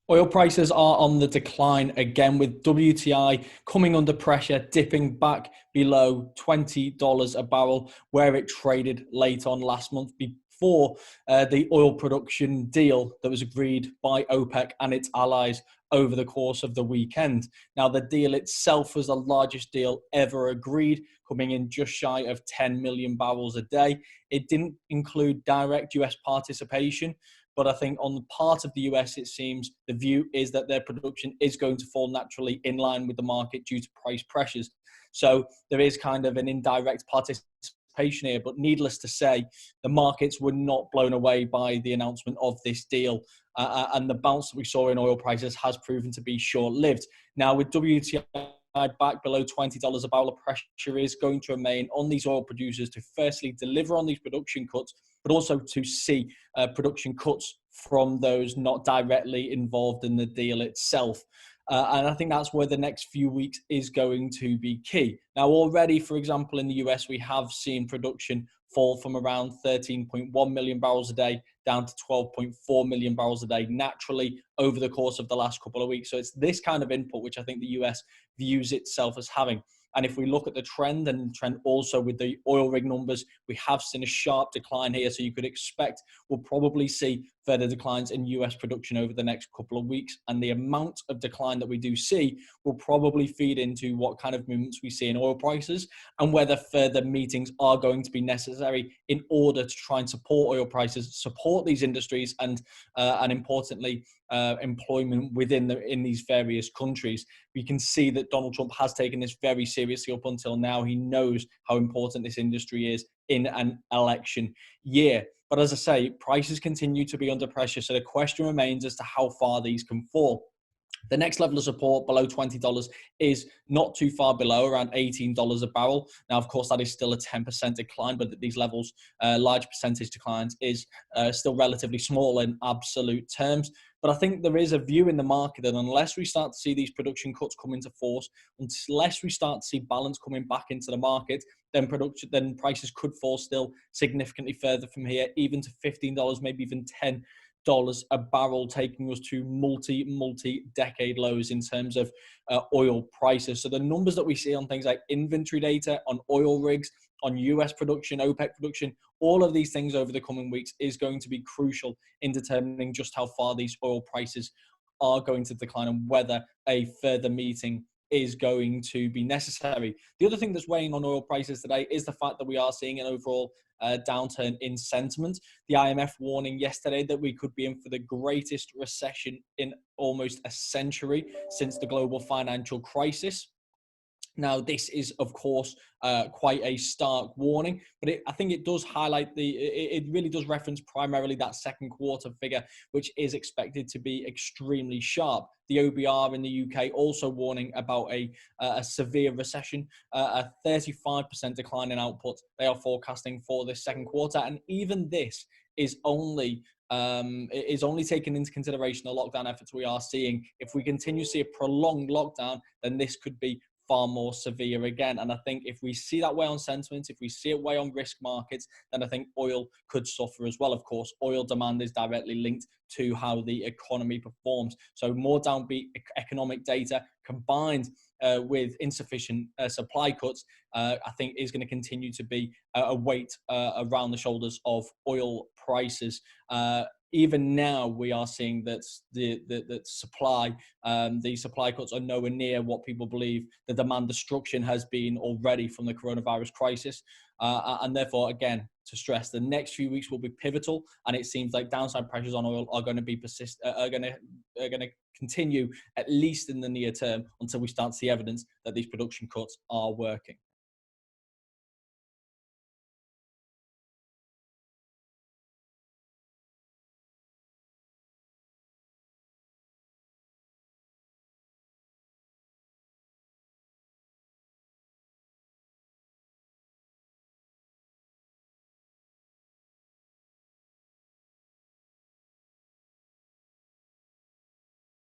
Oil prices are on the decline again, with WTI coming under pressure, dipping back below $20 a barrel, where it traded late on last month before the oil production deal that was agreed by OPEC and its allies over the course of the weekend. Now, the deal itself was the largest deal ever agreed, coming in just shy of 10 million barrels a day. It didn't include direct US participation, but I think on the part of the US, it seems the view is that their production is going to fall naturally in line with the market due to price pressures. So there is kind of an indirect participation here, but needless to say, the markets were not blown away by the announcement of this deal. And the bounce that we saw in oil prices has proven to be short-lived. Now, with WTI back below $20 a barrel, pressure is going to remain on these oil producers to firstly deliver on these production cuts, but also to see production cuts from those not directly involved in the deal itself. And I think that's where the next few weeks is going to be key. Now, already, for example, in the US, we have seen production fall from around 13.1 million barrels a day down to 12.4 million barrels a day naturally over the course of the last couple of weeks. So it's this kind of input which I think the US views itself as having. And if we look at the trend and trend also with the oil rig numbers, we have seen a sharp decline here. So you could expect we'll probably see further declines in US production over the next couple of weeks. And the amount of decline that we do see will probably feed into what kind of movements we see in oil prices and whether further meetings are going to be necessary in order to try and support oil prices, support these industries, and importantly, employment in these various countries. We can see that Donald Trump has taken this very seriously up until now. He knows how important this industry is in an election year. But as I say, prices continue to be under pressure. So the question remains as to how far these can fall. The next level of support below $20 is not too far below, around $18 a barrel. Now, of course, that is still a 10% decline, but at these levels, large percentage declines is still relatively small in absolute terms. But I think there is a view in the market that unless we start to see these production cuts come into force, unless we start to see balance coming back into the market, then prices could fall still significantly further from here, even to $15, maybe even $10 a barrel, taking us to multi-decade lows in terms of oil prices. So the numbers that we see on things like inventory data, on oil rigs, on US production, OPEC production, all of these things over the coming weeks is going to be crucial in determining just how far these oil prices are going to decline and whether a further meeting is going to be necessary. The other thing that's weighing on oil prices today is the fact that we are seeing an overall downturn in sentiment. The IMF warning yesterday that we could be in for the greatest recession in almost a century since the global financial crisis. Now, this is, of course, quite a stark warning, but I think it does highlight it really does reference primarily that second quarter figure, which is expected to be extremely sharp. The OBR in the UK also warning about a severe recession, a 35% decline in output they are forecasting for this second quarter. And even this is only taking into consideration the lockdown efforts we are seeing. If we continue to see a prolonged lockdown, then this could be far more severe again. And I think if we see that way on sentiment, if we see it way on risk markets, then I think oil could suffer as well. Of course, oil demand is directly linked to how the economy performs. So more downbeat economic data combined with insufficient supply cuts, I think is going to continue to be a weight around the shoulders of oil prices. Even now, we are seeing that the supply cuts are nowhere near what people believe the demand destruction has been already from the coronavirus crisis. And therefore, again, to stress, the next few weeks will be pivotal, and it seems like downside pressures on oil are going to continue at least in the near term until we start to see evidence that these production cuts are working.